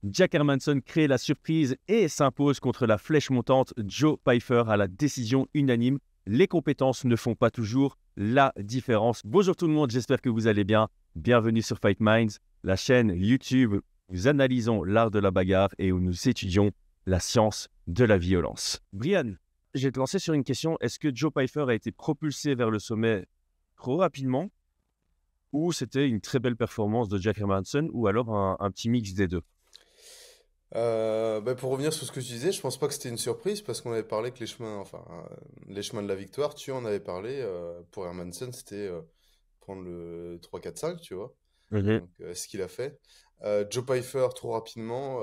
Jack Hermanson crée la surprise et s'impose contre la flèche montante Joe Pyfer à la décision unanime. Les compétences ne font pas toujours la différence. Bonjour tout le monde, j'espère que vous allez bien. Bienvenue sur Fight Minds, la chaîne YouTube où nous analysons l'art de la bagarre et où nous étudions la science de la violence. Brian, je vais te lancer sur une question. Est-ce que Joe Pyfer a été propulsé vers le sommet trop rapidement ou c'était une très belle performance de Jack Hermanson ou alors un petit mix des deux? Pour revenir sur ce que tu disais, je pense pas que c'était une surprise parce qu'on avait parlé que les chemins de la victoire, tu en avais parlé. Pour Hermansen, c'était prendre le 3, 4, 5, tu vois. Mhm. Donc, ce qu'il a fait. Joe Pyfer, trop rapidement,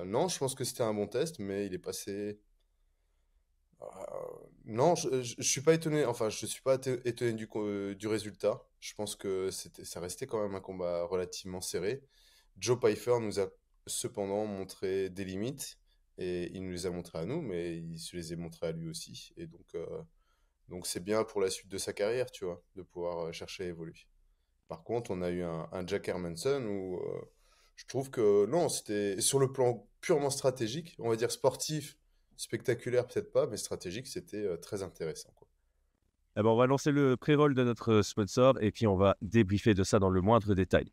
non, je pense que c'était un bon test, mais il est passé. euh, non, je suis pas étonné. Enfin, je suis pas étonné du résultat. Je pense que ça restait quand même un combat relativement serré. Joe Pyfer nous a cependant montré des limites et il nous les a montrées à nous, mais il se les a montrées à lui aussi. Et donc c'est bien pour la suite de sa carrière, tu vois, de pouvoir chercher à évoluer. Par contre, on a eu un Jack Hermanson où je trouve que non, c'était sur le plan purement stratégique, on va dire sportif, spectaculaire peut-être pas, mais stratégique, c'était très intéressant, quoi. Eh ben, on va lancer le pré-roll de notre sponsor et puis on va débriefer de ça dans le moindre détail.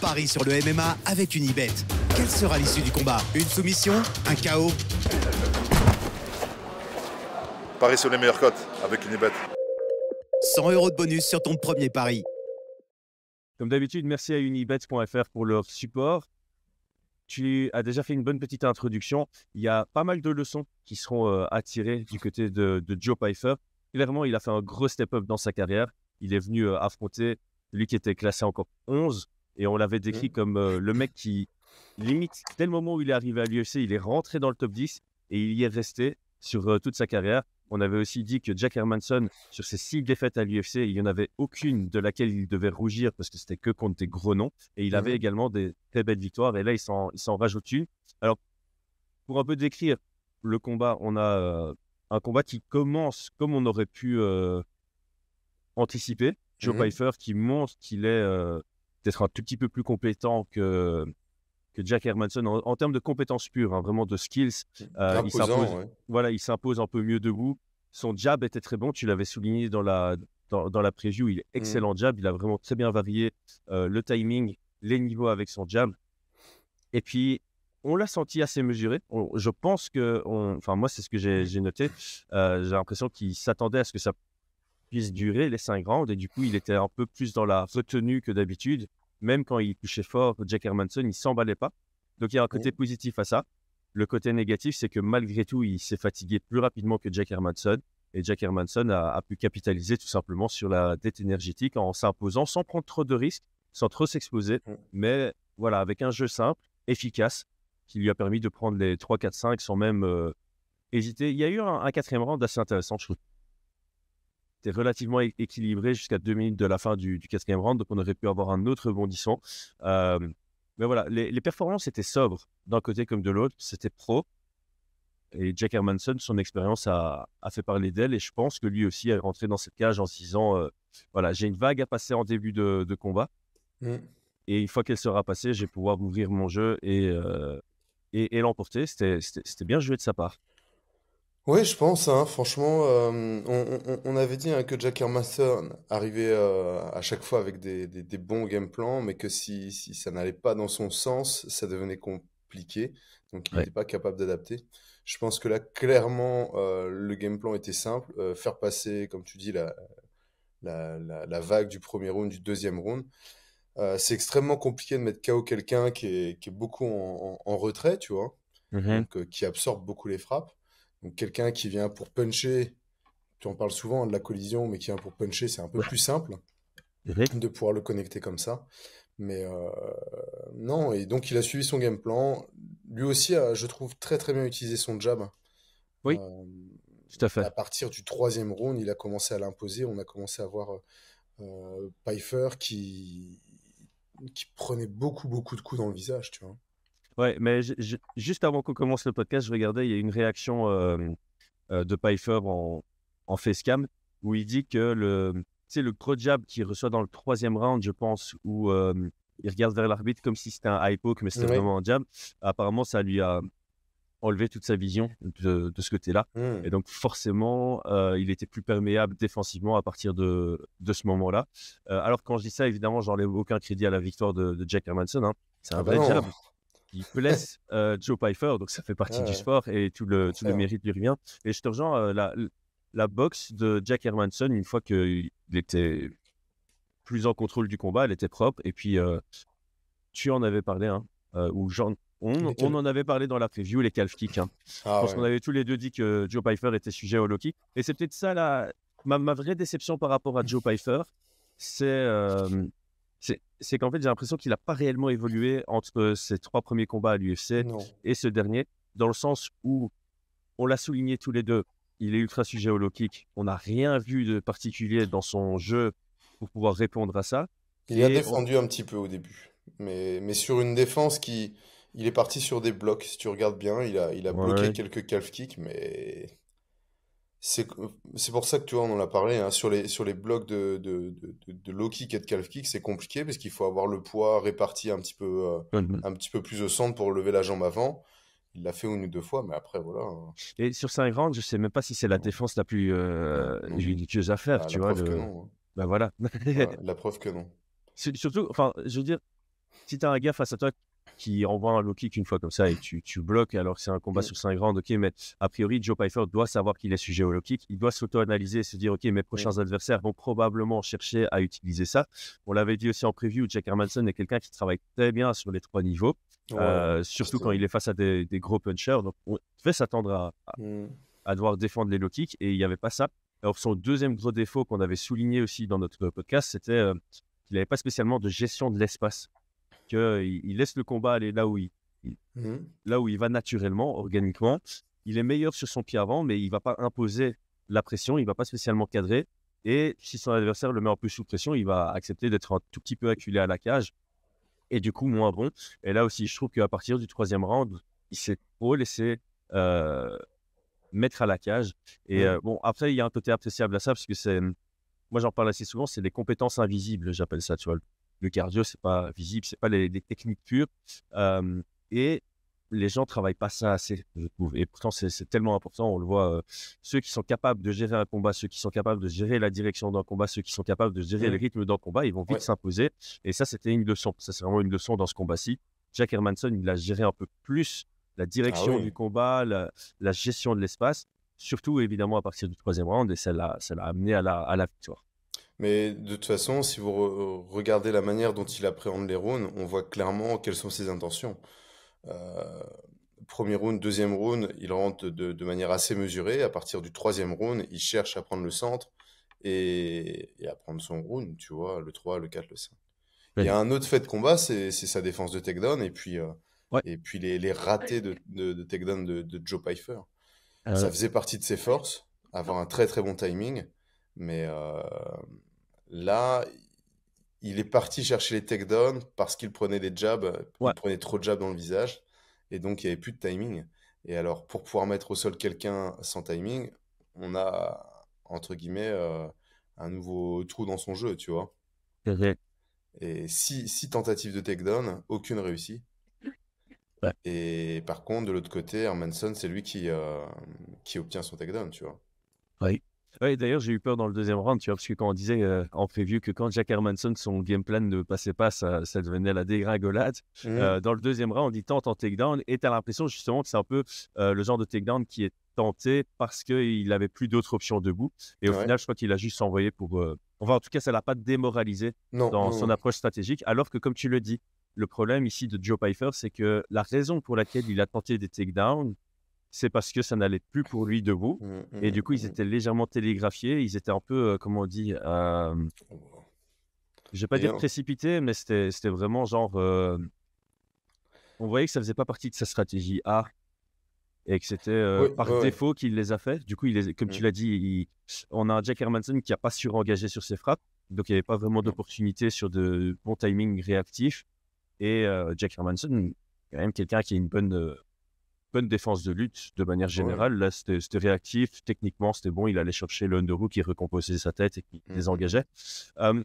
Paris sur le MMA avec Unibet. Quelle sera l'issue du combat? Une soumission? Un KO? Paris sur les meilleures cotes avec Unibet. 100 € de bonus sur ton premier pari. Comme d'habitude, merci à unibet.fr pour leur support. Tu as déjà fait une bonne petite introduction. Il y a pas mal de leçons qui seront à tirer du côté de Joe Pyfer. Clairement, il a fait un gros step-up dans sa carrière. Il est venu affronter lui qui était classé encore 11 et on l'avait décrit Mm. comme le mec qui, limite, dès le moment où il est arrivé à l'UFC, il est rentré dans le top 10 et il y est resté sur toute sa carrière. On avait aussi dit que Jack Hermanson, sur ses 6 défaites à l'UFC, il n'y en avait aucune de laquelle il devait rougir parce que c'était que contre des gros noms. Et il avait Mhm. également des très belles victoires. Et là, il s'en rajoute une. Alors, pour un peu décrire le combat, on a un combat qui commence comme on aurait pu anticiper. Joe Mhm. Pyfer qui montre qu'il est peut-être un tout petit peu plus compétent que Jack Hermanson en termes de compétences pures, hein, vraiment de skills. Il Imposant, s'impose, ouais. voilà, il s'impose un peu mieux debout. Son jab était très bon, tu l'avais souligné dans la preview, il est Mm. excellent jab, il a vraiment très bien varié le timing, les niveaux avec son jab. Et puis, on l'a senti assez mesuré. Je pense que, enfin moi c'est ce que j'ai noté, j'ai l'impression qu'il s'attendait à ce que ça puisse durer les 5 rounds et du coup il était un peu plus dans la retenue que d'habitude. Même quand il touchait fort, Jack Hermanson, il s'emballait pas. Donc il y a un côté Mm. positif à ça. Le côté négatif, c'est que malgré tout, il s'est fatigué plus rapidement que Jack Hermanson. Et Jack Hermanson a pu capitaliser tout simplement sur la dette énergétique en s'imposant sans prendre trop de risques, sans trop s'exposer. Mm. Mais voilà, avec un jeu simple, efficace, qui lui a permis de prendre les 3, 4, 5 sans même hésiter. Il y a eu un quatrième round assez intéressant, je trouve. C'était relativement équilibré jusqu'à 2 minutes de la fin du quatrième round, donc on aurait pu avoir un autre rebondissement. Euh, mais voilà, les performances étaient sobres d'un côté comme de l'autre, c'était pro. Et Jack Hermanson, son expérience a fait parler d'elle, et je pense que lui aussi est rentré dans cette cage en se disant voilà, j'ai une vague à passer en début de combat, Mm. et une fois qu'elle sera passée, je vais pouvoir ouvrir mon jeu et l'emporter. C'était bien joué de sa part. Oui, je pense, hein, franchement, on avait dit hein, que Jack Hermanson arrivait à chaque fois avec des bons game plans, mais que si ça n'allait pas dans son sens, ça devenait compliqué. Donc il Ouais. n'était pas capable d'adapter. Je pense que là, clairement, le game plan était simple. Faire passer, comme tu dis, la vague du premier round, du deuxième round. C'est extrêmement compliqué de mettre KO quelqu'un qui est beaucoup en retrait, tu vois, Mhm. donc qui absorbe beaucoup les frappes. Donc quelqu'un qui vient pour puncher, tu en parles souvent de la collision, mais qui vient pour puncher, c'est un peu Ouais. plus simple Mhm. de pouvoir le connecter comme ça. Mais non, et donc il a suivi son game plan. Lui aussi a, je trouve, très très bien utilisé son jab. Oui, Euh, tout à à fait. partir du troisième round, il a commencé à l'imposer. On a commencé à voir Pyfer qui prenait beaucoup beaucoup de coups dans le visage, tu vois. Ouais, mais juste avant qu'on commence le podcast, je regardais, il y a une réaction de Pyfer en facecam où il dit que le gros jab qu'il reçoit dans le troisième round, je pense, où il regarde vers l'arbitre comme si c'était un high poke, mais c'était Oui. vraiment un jab. Apparemment, ça lui a enlevé toute sa vision de ce côté-là. Et donc, forcément, il était plus perméable défensivement à partir de ce moment-là. Alors, quand je dis ça, évidemment, j'enlève aucun crédit à la victoire de Jack Hermanson. Hein. C'est un Ah bah vrai non. jab. Il blesse Joe Pyfer, donc ça fait partie du Ouais, sport et tout le clair. mérite lui revient. Et je te rejoins, la boxe de Jack Hermanson, une fois qu'il était plus en contrôle du combat, elle était propre. Et puis, tu en avais parlé, hein, ou on Lesquels? en avait parlé dans la preview, les calf kicks. Hein. Je Ah pense qu'on ouais. avait tous les deux dit que Joe Pyfer était sujet au low kick. Et c'est peut-être ça ma vraie déception par rapport à Joe Pyfer, c'est qu'en fait, j'ai l'impression qu'il n'a pas réellement évolué entre ses 3 premiers combats à l'UFC Non. et ce dernier, dans le sens où, on l'a souligné tous les deux, il est ultra sujet au low kick. On n'a rien vu de particulier dans son jeu pour pouvoir répondre à ça. Il a Et défendu un petit peu au début. Mais sur une défense qui... Il est parti sur des blocs. Si tu regardes bien, il a bloqué ouais, quelques calf kicks, mais... C'est c'est pour ça que tu vois, on en a parlé, hein, sur les blocs de low kick et de calf kick, c'est compliqué parce qu'il faut avoir le poids réparti un petit peu plus au centre pour lever la jambe avant. Il l'a fait une ou deux fois, mais après, voilà, hein. et sur 5 rounds, je sais même pas si c'est la Non, défense la plus non, non. judicieuse à faire, Bah, tu la vois. preuve que non, hein. Ben voilà. Ouais, la preuve que non. Surtout, enfin, je veux dire, si tu as un gars face à toi qui envoie un low kick une fois comme ça et tu bloques alors que c'est un combat Mm. sur 5 rounds, ok, mais a priori, Joe Pyfer doit savoir qu'il est sujet au low kick, il doit s'auto-analyser et se dire, ok, mes prochains Mm. adversaires vont probablement chercher à utiliser ça. On l'avait dit aussi en preview, Jack Hermanson est quelqu'un qui travaille très bien sur les 3 niveaux, Ouais, surtout c'est quand vrai. il est face à des gros punchers, donc on devait s'attendre Mm. à devoir défendre les low kicks et il n'y avait pas ça. Alors, son deuxième gros défaut qu'on avait souligné aussi dans notre podcast, c'était qu'il n'avait pas spécialement de gestion de l'espace. Il laisse le combat aller Mm. là où il va naturellement, organiquement. Il est meilleur sur son pied avant, mais il ne va pas imposer la pression, il ne va pas spécialement cadrer. Et si son adversaire le met un peu sous pression, il va accepter d'être un tout petit peu acculé à la cage et du coup moins bon. Et là aussi, je trouve qu'à partir du 3e round, il s'est trop laissé mettre à la cage. Et Mm. bon, après, il y a un côté appréciable à ça parce que moi j'en parle assez souvent, c'est des compétences invisibles, j'appelle ça, tu vois. Le cardio, c'est pas visible, c'est pas les techniques pures. Et les gens travaillent pas ça assez, je trouve. Et pourtant, c'est tellement important. On le voit, ceux qui sont capables de gérer un combat, ceux qui sont capables de gérer la direction d'un combat, ceux qui sont capables de gérer le Mm. rythme d'un combat, ils vont vite Ouais. s'imposer. Et ça, c'était une leçon. Ça, c'est vraiment une leçon dans ce combat-ci. Jack Hermanson, il a géré un peu plus la Ah direction du oui. combat, la gestion de l'espace, surtout évidemment à partir du 3e round, et ça l'a amené à la victoire. Mais de toute façon, si vous regardez la manière dont il appréhende les rounds, on voit clairement quelles sont ses intentions. Euh, Premier round, deuxième round, il rentre de manière assez mesurée. À partir du troisième round, il cherche à prendre le centre et à prendre son round, tu vois, le 3, le 4, le 5. Il y Ouais. a un autre fait de combat, c'est sa défense de takedown Ouais. et puis les ratés de takedown de Joe Pyfer. Ça Euh, faisait partie de ses forces, avoir un très très bon timing, mais là, il est parti chercher les takedowns parce qu'il prenait des jabs, ouais. il prenait trop de jabs dans le visage, et donc il n'y avait plus de timing. Et alors, pour pouvoir mettre au sol quelqu'un sans timing, on a, entre guillemets, un nouveau trou dans son jeu, tu vois. Ouais. Et six tentatives de takedown, aucune réussie. Ouais. Et par contre, de l'autre côté, Hermanson, c'est lui qui obtient son takedown, tu vois. Oui. Ouais, d'ailleurs, j'ai eu peur dans le 2e round, tu vois, parce que quand on disait en preview que quand Jack Hermanson, son game plan ne passait pas, ça devenait la dégringolade. Mhm. Dans le 2e round, il tente en takedown et tu as l'impression justement que c'est un peu le genre de takedown qui est tenté parce qu'il n'avait plus d'autres options debout. Et au Ouais. final, je crois qu'il a juste envoyé pour. Enfin, en tout cas, ça ne l'a pas démoralisé Non, dans non, son non. approche stratégique. Alors que, comme tu le dis, le problème ici de Joe Pyfer, c'est que la raison pour laquelle il a tenté des takedowns, c'est parce que ça n'allait plus pour lui debout. Mhm, Et mhm, du coup, ils mhm. étaient légèrement télégraphiés. Ils étaient un peu, comment on dit, je vais pas Et dire précipités, mais c'était vraiment genre, on voyait que ça faisait pas partie de sa stratégie A et que c'était oui, par ouais, ouais. défaut qu'il les a fait. Du coup, comme tu Mhm. l'as dit, on a un Jack Hermanson qui a pas surengager sur ses frappes. Donc, il n'y avait pas vraiment Non. d'opportunité sur de bons timings réactifs. Et Jack Hermanson, quand même quelqu'un qui a une bonne défense de lutte de manière Ouais. générale. Là, c'était réactif. Techniquement, c'était bon. Il allait chercher le underhook qui recomposait sa tête et qui Mhm, mhm. désengageait. Euh,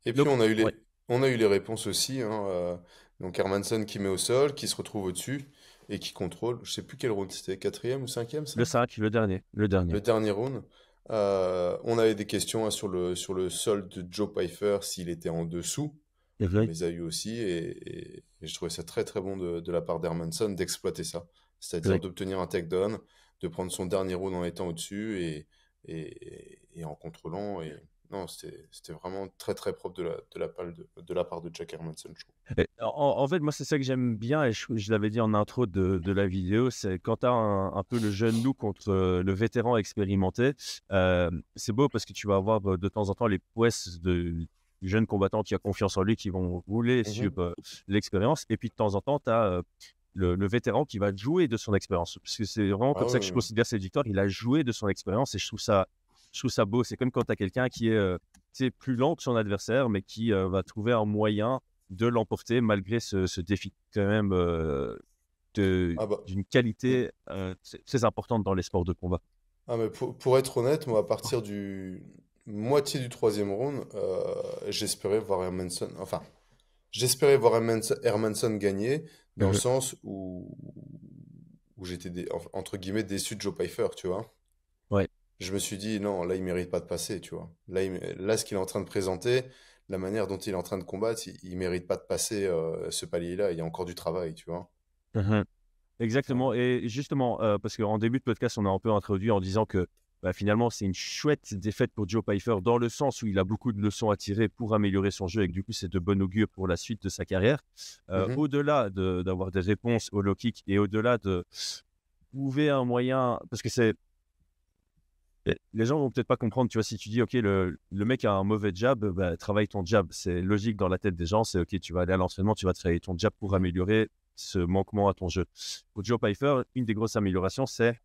Et puis donc, on a eu ouais. On a eu les réponses aussi, hein, donc Hermanson qui met au sol, qui se retrouve au-dessus et qui contrôle. Je sais plus quel round c'était, quatrième ou cinquième Le ça? 5, le dernier. Le dernier. Le dernier round. On avait des questions, hein, sur le sol de Joe Pyfer, s'il était en dessous. C'est On vrai. les a eu aussi et je trouvais ça très très bon de la part d'Hermanson d'exploiter ça. C'est C'est-à-dire vrai. d'obtenir un takedown, de prendre son dernier round en étant au-dessus et en contrôlant. Et non, c'était vraiment très très propre de la part de Jack Hermanson, je trouve. Et en fait, moi, c'est ça que j'aime bien, et je l'avais dit en intro de la vidéo, c'est quand tu as un peu le jeune loup contre le vétéran expérimenté, c'est beau parce que tu vas avoir de temps en temps les prouesses du jeune combattant qui a confiance en lui, qui vont rouler sur Mhm. l'expérience, et puis de temps en temps, tu as le vétéran qui va jouer de son expérience. Parce que c'est vraiment Ah comme ça que je oui, considère cette victoire, il a joué de son expérience, et je trouve ça beau. C'est comme quand tu as quelqu'un qui est tu sais, plus lent que son adversaire, mais qui va trouver un moyen de l'emporter malgré ce défi quand même ah bah. d'une Mm. qualité très importante dans les sports de combat. Ah, mais pour être honnête, moi, à partir du moitié du troisième round, j'espérais voir Hermanson, enfin, j'espérais voir Hermanson gagner dans le Mhm. sens où j'étais, entre guillemets, déçu de Joe Pyfer, tu vois. Ouais. Je me suis dit, non, là, il mérite pas de passer, tu vois. Là, ce qu'il est en train de présenter, la manière dont il est en train de combattre, il mérite pas de passer ce palier-là. Il y a encore du travail, tu vois. Mhm. Enfin, Exactement. Et justement, parce qu'en début de podcast, on a un peu introduit en disant que bah, finalement, c'est une chouette défaite pour Joe Pyfer dans le sens où il a beaucoup de leçons à tirer pour améliorer son jeu et que du coup, c'est de bon augure pour la suite de sa carrière. mhm. Au-delà d'avoir des réponses au low kick et au-delà de trouver un moyen, parce que c'est les gens vont peut-être pas comprendre, tu vois, si tu dis, OK, le mec a un mauvais jab, bah, travaille ton jab. C'est logique dans la tête des gens, c'est OK, tu vas aller à l'entraînement, tu vas travailler ton jab pour Mhm. améliorer ce manquement à ton jeu. Pour Joe Pyfer, une des grosses améliorations, c'est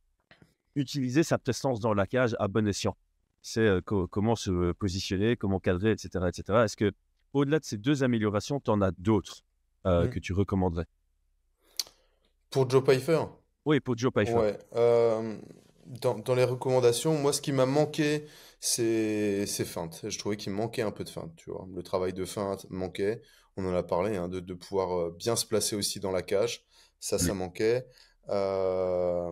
utiliser sa prestance dans la cage à bon escient. C'est comment se positionner, comment cadrer, etc., etc. Est-ce que, au-delà de ces deux améliorations, tu en as d'autres Mhm. que tu recommanderais? Pour Joe Pyfer? Oui, pour Joe Pyfer. Ouais. Dans les recommandations, moi, ce qui m'a manqué, c'est feintes. Je trouvais qu'il me manquait un peu de feinte, tu vois. Le travail de feinte manquait. On en a parlé, hein, de pouvoir bien se placer aussi dans la cage. Ça manquait. Euh,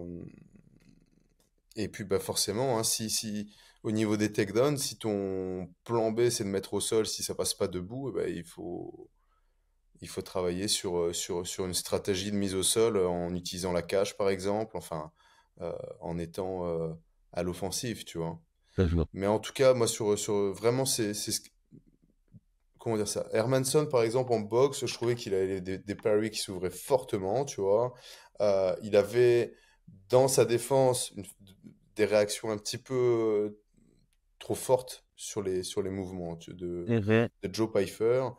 et puis, bah, forcément, hein, si au niveau des takedowns, si ton plan B, c'est de mettre au sol, si ça passe pas debout, eh ben, il faut travailler sur une stratégie de mise au sol en utilisant la cage, par exemple, enfin, en étant à l'offensive, tu vois. Mhm. Mais en tout cas, moi, vraiment, comment dire ça? Hermanson, par exemple, en boxe, je trouvais qu'il avait des parries qui s'ouvraient fortement, tu vois. Il avait, dans sa défense, des réactions un petit peu trop fortes sur les mouvements Mhm. de Joe Pyfer.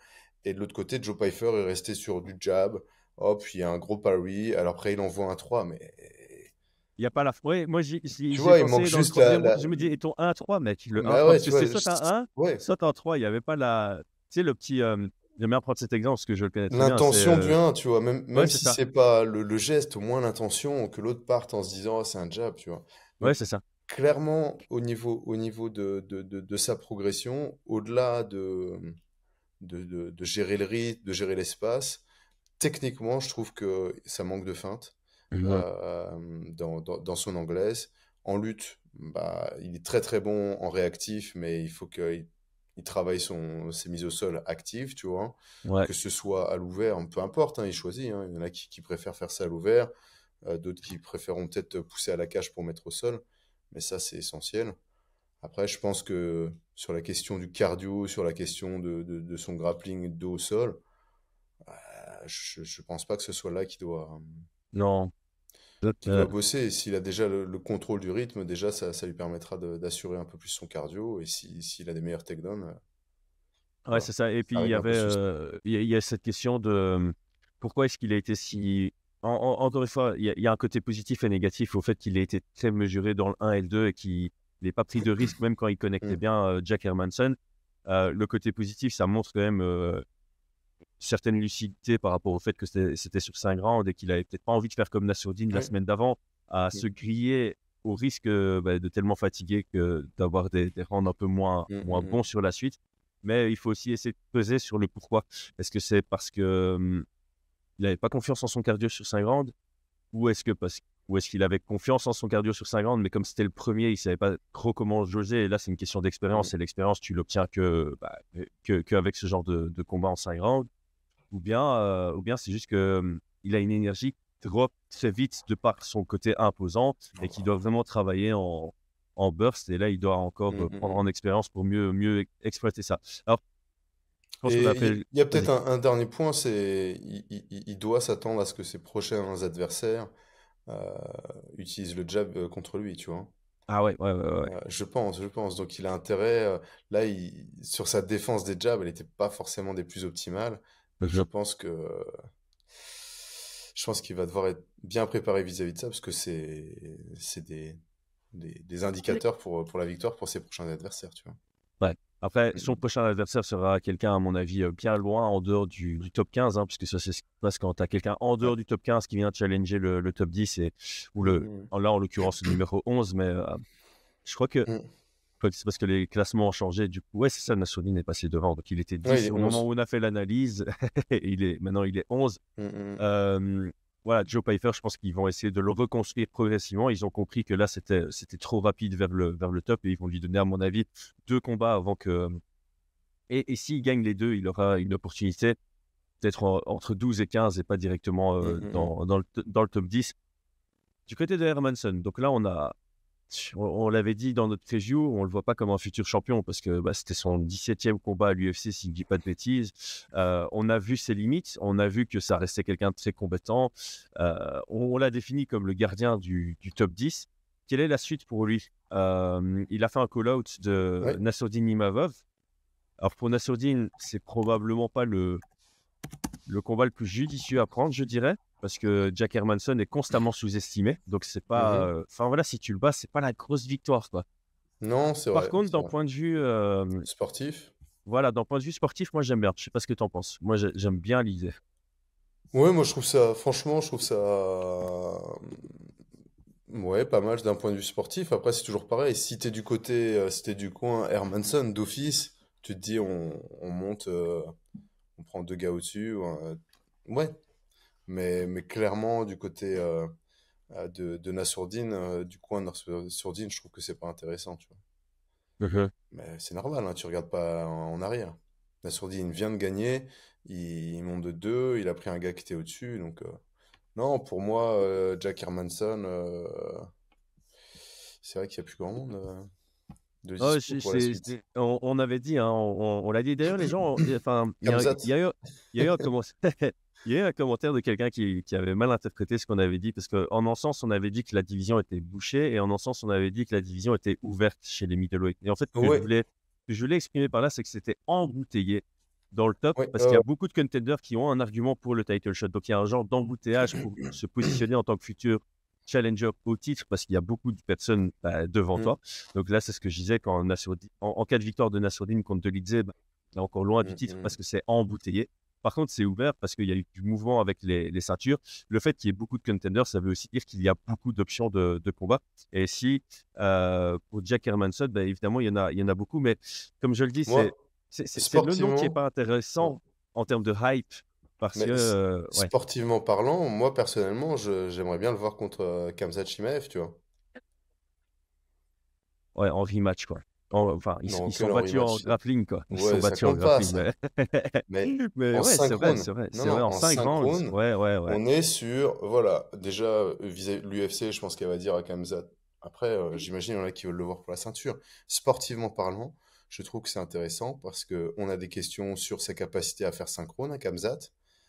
Et de l'autre côté, Joe Pyfer est resté sur du jab. Hop, il y a un gros parry. Alors après, il envoie un 3 mais Il y a pas la ouais, moi tu j'y ai vois, il manque pensé dans le juste troisième round, je me dis: «Et ton 1-3 mec?» Le Bah 1-3 ouais, parce que tu vois, c'est soit un 1, ouais. soit un 3, il y avait pas la tu sais le petit, j'aime bien prendre cet exemple parce que je le connais très bien, c'est, L'intention du 1, tu vois, ouais, même c'est si ça. c'est pas le geste, au moins l'intention que l'autre parte en se disant, oh, c'est un jab, tu vois. Ouais, Donc, c'est ça. clairement, au niveau de sa progression, au-delà de gérer le rythme, de gérer l'espace, techniquement, je trouve que ça manque de feinte Mmh. dans son anglaise. En lutte, bah, il est très très bon en réactif, mais il faut qu'il il travaille ses mises au sol actives, tu vois. Ouais. Que ce soit à l'ouvert, peu importe, hein, il choisit, hein. Il y en a qui préfèrent faire ça à l'ouvert, d'autres qui préféreront peut-être pousser à la cage pour mettre au sol, mais ça c'est essentiel. Après, je pense que sur la question du cardio, sur la question de son grappling dos au sol, je pense pas que ce soit là Non. qu'il doit bosser. Et s'il a déjà le contrôle du rythme, déjà ça lui permettra d'assurer un peu plus son cardio. Et s'il a des meilleurs takedowns, Ouais, voilà, c'est ça, et puis ça règle un peu le souci. il y a cette question de, pourquoi est-ce qu'il a été si encore une fois, il y a un côté positif et négatif au fait qu'il ait été très mesuré dans le 1 et le 2 et qu'il n'ait pas pris de risques même quand il connectait Mm. bien, Jack Hermanson. Le côté positif, ça montre quand même, certaine lucidité par rapport au fait que c'était sur 5 rounds et qu'il avait peut-être pas envie de faire comme Nassourdine la Oui. semaine d'avant, à Mm. se griller au risque, bah, de tellement fatiguer que d'avoir des rounds un peu moins Mm, mm, moins mm. bons sur la suite. Mais il faut aussi essayer de peser sur le pourquoi. Est-ce que c'est parce que il n'avait pas confiance en son cardio sur 5 rounds ou est-ce qu'il avait confiance en son cardio sur 5 rounds, mais comme c'était le premier, il ne savait pas trop comment jauger. Et là, c'est une question d'expérience. Et l'expérience, tu l'obtiens qu'avec ce genre de combat en 5 rounds. Ou bien c'est juste qu'il a une énergie qui drop très vite de par son côté imposant et qu'il doit vraiment travailler en burst. Et là, il doit encore prendre en expérience pour mieux exploiter ça. Alors, je pense qu'on Et appelle... il y a peut-être un dernier point, c'est il doit s'attendre à ce que ses prochains adversaires utilisent le jab contre lui, tu vois. Ah ouais. Je pense. Donc il a intérêt. Là, sur sa défense des jabs, elle n'était pas forcément des plus optimales. Donc Je- je pense qu'il va devoir être bien préparé vis-à-vis de ça, parce que c'est des indicateurs pour la victoire pour ses prochains adversaires, tu vois. Ouais. Après, Mm. son prochain adversaire sera quelqu'un, à mon avis, bien loin en dehors du top 15, hein, puisque ça, c'est ce qui se passe quand tu as quelqu'un en dehors Ouais. du top 15 qui vient challenger le top 10, Mm. là, en l'occurrence, le numéro 11. Mais je crois que Mm. c'est parce que les classements ont changé. Du coup, ouais, c'est ça, Nassourdine est passé devant. Donc, il était Ouais, il 10 est au moment 11. où on a fait l'analyse. Maintenant, il est 11. Mm, mm. Voilà, Joe Pyfer, je pense qu'ils vont essayer de le reconstruire progressivement. Ils ont compris que là, c'était trop rapide vers le top et ils vont lui donner, à mon avis, 2 combats avant que. Et s'il gagne les 2, il aura une opportunité d'être entre 12 et 15 et pas directement Mm, mm, mm. dans le top 10. Du côté de Hermansson, donc là, on l'avait dit dans notre preview, on ne le voit pas comme un futur champion parce que c'était son 17e combat à l'UFC, si je ne dis pas de bêtises. On a vu ses limites, on a vu que ça restait quelqu'un de très compétent. On l'a défini comme le gardien du top 10. Quelle est la suite pour lui? Il a fait un call-out de Ouais. Nassourdine Imavov. Alors pour Nassourdine, c'est probablement pas le combat le plus judicieux à prendre, je dirais, parce que Jack Hermansson est constamment sous-estimé. Donc c'est pas, Mhm. enfin voilà, si tu le bats, c'est pas la grosse victoire, quoi. Non, c'est Par vrai, contre, c'est d'un vrai. point de vue, Sportif. voilà, d'un point de vue sportif, moi j'aime bien. Je sais pas ce que tu en penses. Moi j'aime bien l'idée. Ouais, moi je trouve ça, franchement, je trouve ça, ouais, pas mal d'un point de vue sportif. Après, c'est toujours pareil. Si t'es du coin Hermanson d'office, tu te dis, on monte, on prend 2 gars au-dessus. Ouais, mais clairement, du côté de Nassourdine, du coin de Nassourdine, je trouve que c'est pas intéressant, tu vois. Mhm. Mais c'est normal, hein, tu regardes pas en arrière. Nassourdine vient de gagner, il monte de 2, il a pris un gars qui était au-dessus, donc non, pour moi, Jack Hermansson, c'est vrai qu'il n'y a plus grand monde de Oh, dispo pour la suite. on avait dit, hein, on l'a dit. D'ailleurs, les gens, enfin, Kamzat. il y a eu un commentaire, il y a eu un commentaire de quelqu'un qui avait mal interprété ce qu'on avait dit, parce qu'en un sens, on avait dit que la division était bouchée, et en un sens, on avait dit que la division était ouverte chez les middleweight. Et en fait, Ouais, ce que je voulais exprimer par là, c'est que c'était embouteillé dans le top, ouais, parce qu'il y a beaucoup de contenders qui ont un argument pour le title shot. Donc, il y a un genre d'embouteillage pour se positionner en tant que futur challenger au titre, parce qu'il y a beaucoup de personnes devant mm, toi. Donc là, c'est ce que je disais quand en cas de victoire de Nassourdine contre Dolidze, il est encore loin du titre parce que c'est embouteillé. Par contre, c'est ouvert parce qu'il y a eu du mouvement avec les ceintures. Le fait qu'il y ait beaucoup de contenders, ça veut aussi dire qu'il y a beaucoup d'options de combat. Et si, pour Jack Hermansson, évidemment, il y en a beaucoup. Mais comme je le dis, Moi, c'est le nom qui n'est sportivement, pas ouais. intéressant en termes de hype. Parce Mais que, ouais, sportivement parlant, moi personnellement, j'aimerais bien le voir contre Khamzat Chimaev, tu vois. ouais, en rematch, quoi. Enfin, Non, ils que sont en battus en rematch. grappling, quoi. Ils sont Ouais, ça battus en compte pas, grappling, ça. mais... Mais mais en ouais, synchrone, non, c'est vrai, non, en en 5 rounds. synchrone, Ouais. on est sur, voilà, déjà, vis-à-vis de l'UFC, je pense qu'elle va dire à Khamzat. Après, j'imagine il y en a qui veulent le voir pour la ceinture. Sportivement parlant, je trouve que c'est intéressant parce que on a des questions sur sa capacité à faire synchrone à Khamzat.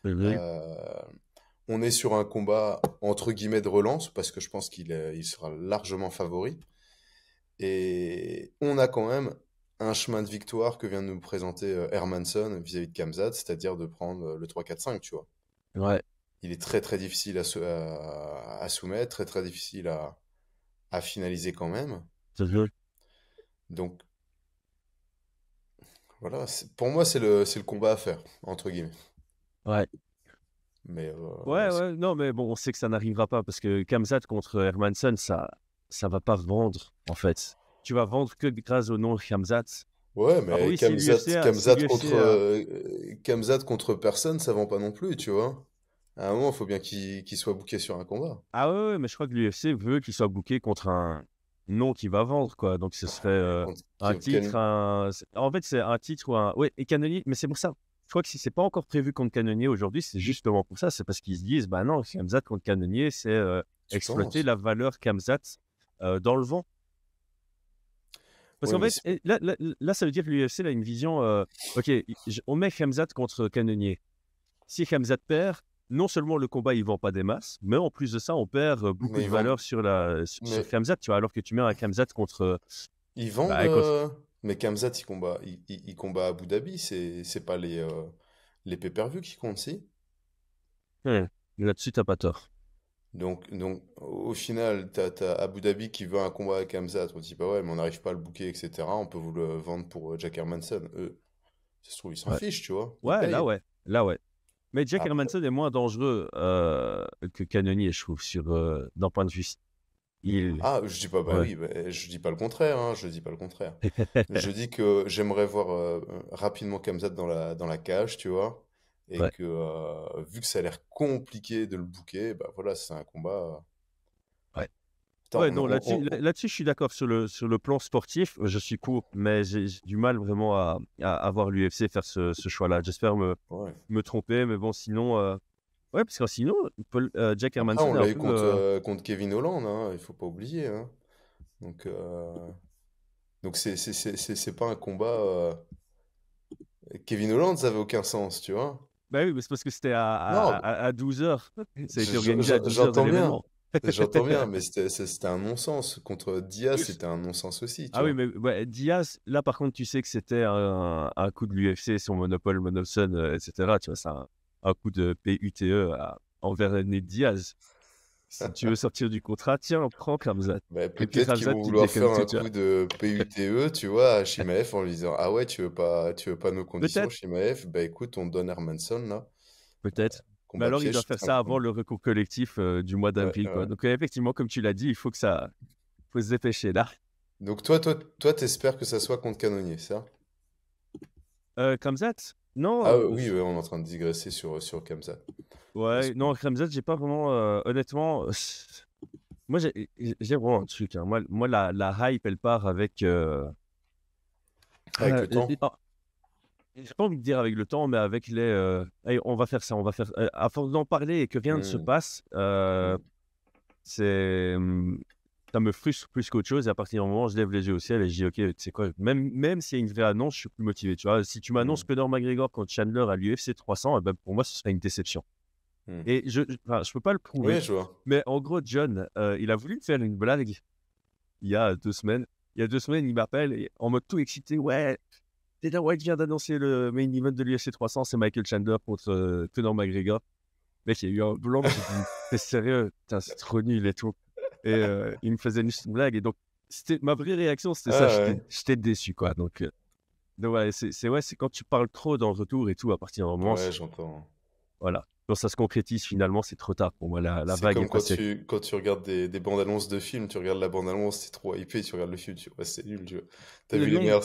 Mhm. Euh, on est sur un combat entre guillemets de relance parce que je pense il sera largement favori. Et on a quand même un chemin de victoire que vient de nous présenter Hermansson vis-à-vis de Khamzat, c'est-à-dire de prendre le 3-4-5, tu vois. Ouais. Il est très très difficile à soumettre, très très difficile à finaliser quand même. Mhm. Donc voilà, pour moi c'est le combat à faire, entre guillemets. Ouais. Mais Ouais, non, mais bon, on sait que ça n'arrivera pas parce que Khamzat contre Hermansson, ça va pas vendre, en fait. Tu vas vendre que grâce au nom Khamzat. Ouais, Ah mais oui, si l'UFC, Khamzat contre personne, ça vend pas non plus, tu vois. À un moment, il faut bien qu'il soit booké sur un combat. ah ouais, ouais, mais je crois que l'UFC veut qu'il soit booké contre un nom qui va vendre, quoi. Donc ce serait Contre un titre, en fait, c'est un titre ou un. Ouais, et Cannonier, mais c'est pour ça. Je crois que si c'est pas encore prévu contre Cannonier aujourd'hui, c'est justement pour ça. C'est parce qu'ils se disent, bah non, Khamzat contre Cannonier, c'est Tu exploiter penses? la valeur Khamzat dans le vent. Parce Oui, qu'en mais fait, là, ça veut dire que l'UFC a une vision. Ok, on met Khamzat contre Cannonier. Si Khamzat perd, non seulement le combat il vend pas des masses, mais en plus de ça, on perd beaucoup mais de valeur sur mais Khamzat, tu vois, alors que tu mets un Khamzat contre, ils vendent. bah, contre Mais Khamzat, il combat à Abu Dhabi. C'est pas les pay-per-view qui comptent, si. ouais, là-dessus, t'as pas tort. Donc, au final, t'as Abu Dhabi qui veut un combat avec Khamzat. On dit, bah ouais, mais on n'arrive pas à le booker, etc. On peut vous le vendre pour Jack Hermanson. Eux, ça se trouve, ils s'en Ouais, fichent, tu vois. Ils ouais, là, payent. ouais, là, ouais. Mais Jack Après, Hermanson est moins dangereux que Cannonier, je trouve, d'un point de vue. Il, ah, je dis pas, bah ouais. oui, bah, je dis pas le contraire, hein, je dis pas le contraire. Je dis que j'aimerais voir rapidement Khamzat dans la cage, tu vois, et Ouais. que vu que ça a l'air compliqué de le booker, bah voilà, c'est un combat. Ouais. Attends, Ouais, non, là-dessus, je suis d'accord. Sur le plan sportif, je suis court, mais j'ai du mal vraiment à voir l'UFC faire ce choix-là. J'espère ouais. me tromper, mais bon, sinon, ouais, parce que sinon, Jack Après, Hermanson on est un l'a eu peu. contre Kevin Holland, hein, il faut pas oublier, hein. Donc, c'est pas un combat. Kevin Holland, ça avait aucun sens, tu vois. Bah oui, mais c'est parce que c'était Non, à 12 heures. Ça a été organisé à 12 heures de j'entends bien. l'événement. J'entends bien, mais c'était un non-sens. Contre Diaz, c'était un non-sens aussi, tu Ah oui, vois. mais ouais, Diaz, là par contre, tu sais que c'était un coup de l'UFC, son monopole, Monopson, etc. Tu vois, c'est un coup de PUTE envers Ned Diaz. Si tu veux sortir du contrat, tiens, prends Khamzat. Bah, Et puis peut-être qu'ils Khamzat, vont tu le vouloir faire déconnes tout, un tu vois. coup de PUTE, tu vois, à Shimaev en lui disant, ah ouais, tu veux pas nos conditions, Peut-être, Shimaev? Bah écoute, on te donne Hermanson, là. peut-être. Mais Combat alors, il doit piège, faire c'est un ça avant combat. le recours collectif du mois Ouais, d'avril, quoi. ouais. Donc, effectivement, comme tu l'as dit, il faut faut se dépêcher là. Donc t'espères que ça soit contre Canonnier, ça? Khamzat? Non, Ah oui, ouais, on est en train de digresser sur Khamzat. Parce ouais, que, non, Khamzat, j'ai pas vraiment, honnêtement, moi, j'ai vraiment un truc, hein. Moi la hype, elle part avec, avec le temps. j'ai pas envie de dire avec le temps, mais avec allez, on va faire ça, on va faire, à force d'en parler et que rien ne se Hmm, passe, hmm, c'est, ça me frustre plus qu'autre chose. Et à partir du moment où je lève les yeux au ciel et je dis, ok, tu sais quoi, même s'il y a une vraie annonce, je suis plus motivé. Tu vois, si tu m'annonces hmm, Conor McGregor contre Chandler à l'UFC 300, eh ben, pour moi, ce serait une déception. hmm. Et enfin, je peux pas le Oui, prouver, je vois. mais en gros, John, il a voulu me faire une blague il y a 2 semaines. Il y a 2 semaines, il m'appelle en mode tout excité. Ouais, Dana White vient d'annoncer le main event de l'UFC 300, c'est Michael Chandler contre Conor McGregor. Mec, il y a eu un blanc, j'ai dit, t'es sérieux? Putain, c'est trop nul et tout. Et il me faisait une blague. Et donc, ma vraie réaction, c'était ça. Ah J'étais déçu, quoi. Donc ouais, c'est quand tu parles trop dans le retour et tout, à partir d'un ouais, moment, ouais, j'entends. voilà. Quand ça se concrétise, finalement, c'est trop tard pour moi. La C'est vague est comme passée. quand tu regardes des bandes annonces de films, tu regardes la bande annonce, c'est trop hypé, tu regardes le film, tu vois, c'est nul, tu vois. T'as vu les Non. meilleurs.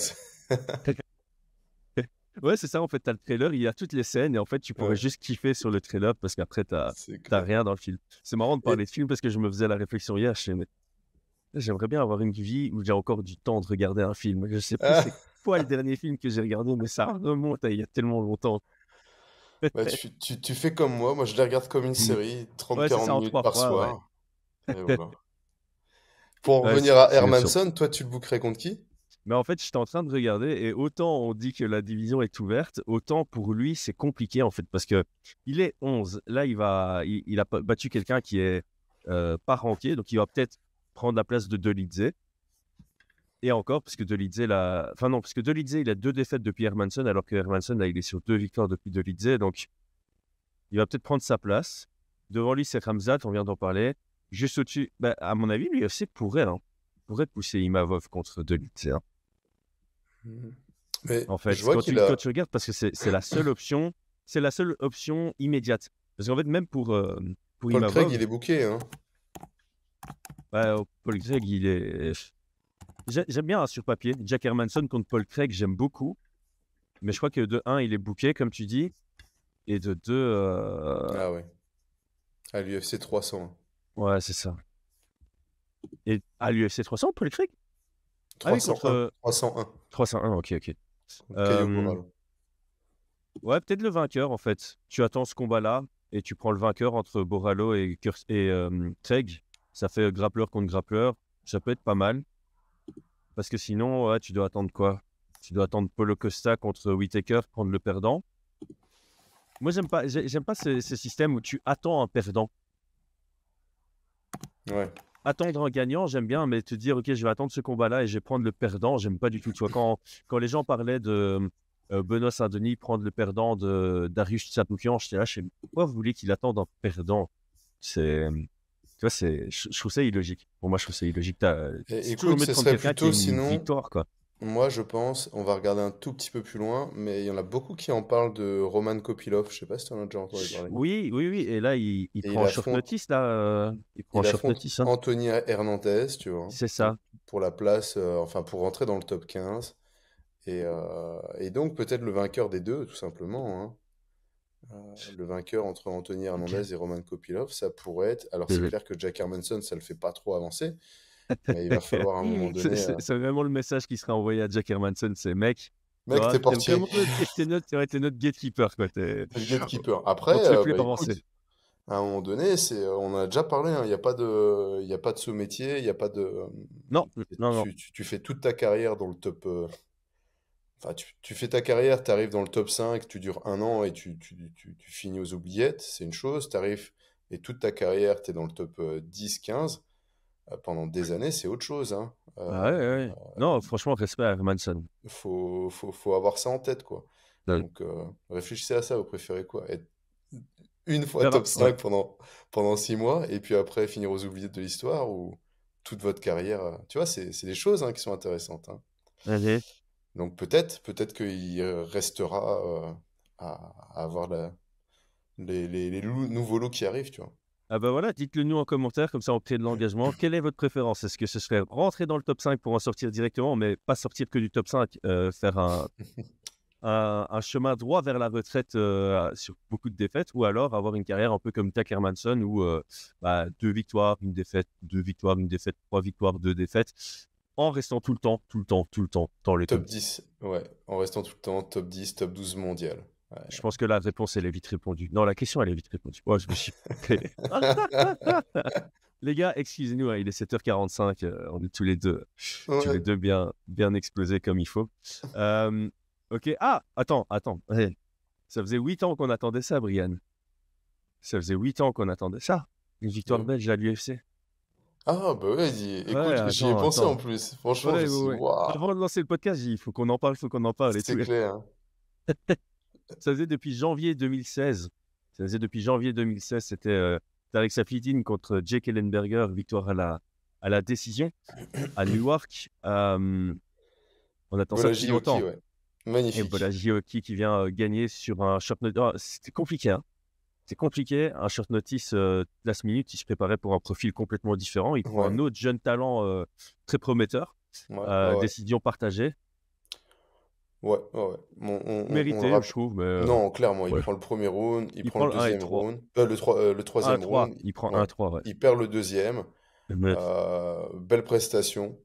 Ouais, c'est ça, en fait, t'as le trailer, il y a toutes les scènes, et en fait, tu pourrais Ouais, juste kiffer sur le trailer parce qu'après, c'est t'as clair. rien dans le film. C'est marrant de Et parler de film parce que je me faisais la réflexion hier, mais j'aimerais bien avoir une vie où j'ai encore du temps de regarder un film. Je sais plus ah, c'est quoi le dernier film que j'ai regardé, mais ça remonte à il y a tellement longtemps. bah tu fais comme moi je les regarde comme une série, trente Ouais, c'est quarante ça en minutes trois par fois, ouais. soir, et voilà. Pour en Ouais, revenir à c'est sûr. Hermanson, toi tu le bookerais contre qui? Mais en fait, j'étais en train de regarder et autant on dit que la division est ouverte, autant pour lui, c'est compliqué en fait parce que il est 11. Là, il a battu quelqu'un qui est pas ranké, donc il va peut-être prendre la place de Dolidze. Et encore, parce que Dolidze, enfin non, parce que Dolidze, il a 2 défaites depuis Hermanson, alors que Hermanson, là, il est sur 2 victoires depuis Dolidze, donc il va peut-être prendre sa place. Devant lui, c'est Khamzat, on vient d'en parler. Juste au-dessus, bah, à mon avis, l'UFC pourrait pousser Imavov contre Dolidze, hein. Mhm. Mais En je fait, vois quand qu'il quand a... tu regardes, parce que c'est la seule option immédiate. Parce qu'en fait, même pour Paul Craig, il Imavov, est booké, hein. Paul Craig, il est. J'aime bien sur papier. Jack Hermanson contre Paul Craig, j'aime beaucoup. Mais je crois que de 1, il est booké, comme tu dis. Et de 2, Ah ouais. À l'UFC 300. ouais, c'est ça. Et à l'UFC 300, Paul Craig? Ah oui, 301. contre 301. 301, ok. Caio Euh, Borralho. ouais, peut-être le vainqueur, en fait. Tu attends ce combat-là et tu prends le vainqueur entre Borralho et Craig. Ça fait grappleur contre grappleur. Ça peut être pas mal. Parce que sinon, ouais, tu dois attendre quoi? Tu dois attendre Paulo Costa contre Whittaker, prendre le perdant. Moi, j'aime pas ce système où tu attends un perdant. Ouais. Attendre un gagnant, j'aime bien, mais te dire, OK, je vais attendre ce combat-là et je vais prendre le perdant, j'aime pas du tout. Tu vois, quand les gens parlaient de Benoît Saint-Denis prendre le perdant de Dariush Tsarukyan, j'étais là, je sais pourquoi vous voulez qu'il attende un perdant? Tu vois, je trouve ça illogique. Pour moi, je trouve ça illogique. C'est toujours Écoute, mieux de ce prendre serait quelqu'un qui a plutôt une sinon, victoire, quoi. moi je pense, on va regarder un tout petit peu plus loin, mais il y en a beaucoup qui en parlent de Roman Kopylov, je sais pas si tu en as déjà entendu parler. Oui. Et là, il Et prend un short notice, là. Il prend un il short affronte notice, hein. Anthony Hernandez, tu vois, C'est ça. pour la place, enfin pour rentrer dans le top 15. Et donc peut-être le vainqueur des deux, tout simplement, hein. Le vainqueur entre Anthony Hernandez et Roman Kopylov, ça pourrait être. Alors c'est clair que Jack Hermanson, ça le fait pas trop avancer, mais il va falloir à un moment donné. C'est vraiment le message qui sera envoyé à Jack Hermanson, c'est mec, Mec, t'es portier. t'es notre gatekeeper, quoi. T'es le gatekeeper. Après, On te fait plus bah, avancer. écoute, à un moment donné, on en a déjà parlé, hein, il n'y a pas de sous-métier, il n'y a pas de. Non. Tu fais toute ta carrière dans le top. Enfin, tu fais ta carrière, tu arrives dans le top 5, tu dures un an et tu finis aux oubliettes, c'est une chose. Tu arrives et toute ta carrière, tu es dans le top 10-15 pendant des années, c'est autre chose, hein. Ouais. Non, franchement, respect à Hermanson. Faut avoir ça en tête, quoi. Ouais. Donc, réfléchissez à ça, vous préférez quoi? Être une fois top 5 pendant 6 mois et puis après finir aux oubliettes de l'histoire ou toute votre carrière. Tu vois, c'est des choses, hein, qui sont intéressantes, hein. Vas-y. Donc peut-être qu'il restera à avoir les nouveaux lots qui arrivent, tu vois. Ah bah voilà, dites-le nous en commentaire, comme ça on crée de l'engagement. Quelle est votre préférence? Est-ce que ce serait rentrer dans le top 5 pour en sortir directement, mais pas sortir que du top 5, faire un chemin droit vers la retraite sur beaucoup de défaites, ou alors avoir une carrière un peu comme Jack Hermanson où 2 victoires, une défaite, 2 victoires, une défaite, 3 victoires, 2 défaites, en restant tout le temps dans les Top 10, ouais, en restant tout le temps top 10, top 12 mondial. Ouais. Je pense que la réponse, elle est vite répondue. Non, la question, elle est vite répondue. Ouais, je me suis... Les gars, excusez-nous, hein, il est 7h45, on est tous les deux bien explosés comme il faut. Ok, attends. Ouais. Ça faisait 8 ans qu'on attendait ça, Brian. Ça faisait 8 ans qu'on attendait ça. Une victoire belge à l'UFC. Ah, bah ouais, écoute, j'y ai pensé en plus. Franchement, je me suis dit, waouh. Avant de lancer le podcast, j'ai dit, il faut qu'on en parle. C'est clair. Ça faisait depuis janvier 2016. C'était Tarek Saffiedine contre Jake Ellenberger, victoire à la décision à Newark. On attend ça depuis longtemps. Ouais. Magnifique. Et Bolaji qui vient gagner sur un short notice. Oh, c'était compliqué, hein. C'est compliqué. Un short notice last minute, il se préparait pour un profil complètement différent. Il prend un autre jeune talent très prometteur. Décision partagée. Ouais. Mérité, je trouve. Mais, non, clairement, il prend le premier round, il prend le deuxième round, le troisième round. Il prend 1-3, ouais. Il perd le deuxième. Belle prestation.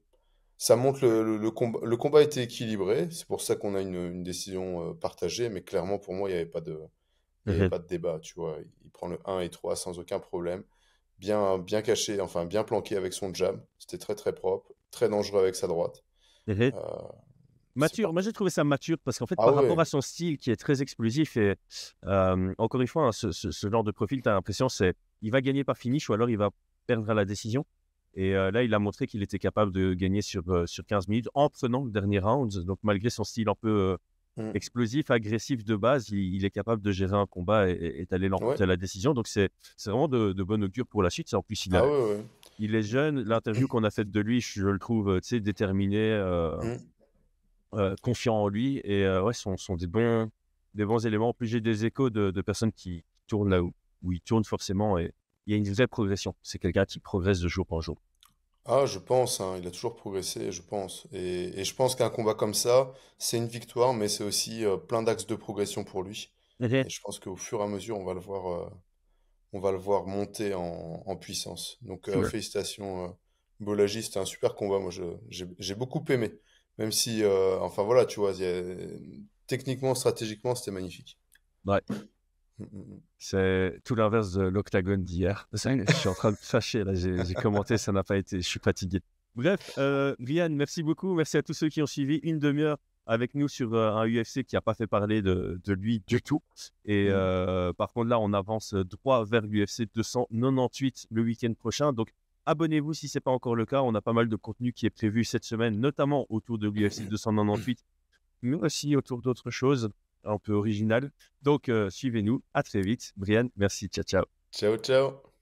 Ça montre le combat. Le combat était équilibré. C'est pour ça qu'on a une décision partagée. Mais clairement, pour moi, il n'y avait pas de débat. Tu vois, il prend le 1 et 3 sans aucun problème. Bien caché, enfin bien planqué avec son jab. C'était très très propre. Très dangereux avec sa droite. Mature, moi j'ai trouvé ça mature parce qu'en fait, par rapport à son style qui est très explosif, et encore une fois, hein, ce genre de profil, tu as l'impression il va gagner par finish ou alors il va perdre à la décision. Et là, il a montré qu'il était capable de gagner sur 15 minutes en prenant le dernier round. Donc, malgré son style un peu explosif, agressif de base, il est capable de gérer un combat et d'aller l'emporter à la décision. Donc, c'est vraiment de bonne augure pour la suite. En plus, il est jeune. L'interview qu'on a faite de lui, je le trouve déterminé. Confiant en lui et sont des bons éléments. En plus, j'ai des échos de personnes qui tournent là où il tourne forcément et il y a une vraie progression. C'est quelqu'un qui progresse de jour en jour. Ah, je pense, hein, il a toujours progressé, je pense. Et je pense qu'un combat comme ça, c'est une victoire, mais c'est aussi plein d'axes de progression pour lui. Mhm. Et je pense qu'au fur et à mesure, on va le voir monter en puissance. Donc, Ouais. félicitations, Bolaji, c'était un super combat. Moi, j'ai beaucoup aimé. Même si, enfin voilà, tu vois, techniquement, stratégiquement, c'était magnifique. Ouais. Mm, mm, mm. C'est tout l'inverse de l'octagone d'hier. Je suis en train de me fâcher, là. J'ai commenté, ça n'a pas été. Je suis fatigué. Bref, Brian, merci beaucoup. Merci à tous ceux qui ont suivi une demi-heure avec nous sur un UFC qui n'a pas fait parler de lui du tout. Et Mm. par contre, là, on avance droit vers l'UFC 298 le week-end prochain. Donc, abonnez-vous si ce n'est pas encore le cas. On a pas mal de contenu qui est prévu cette semaine, notamment autour de l'UFC 298, mais aussi autour d'autres choses un peu originales. Donc, suivez-nous. À très vite. Brian, merci. Ciao, ciao. Ciao, ciao.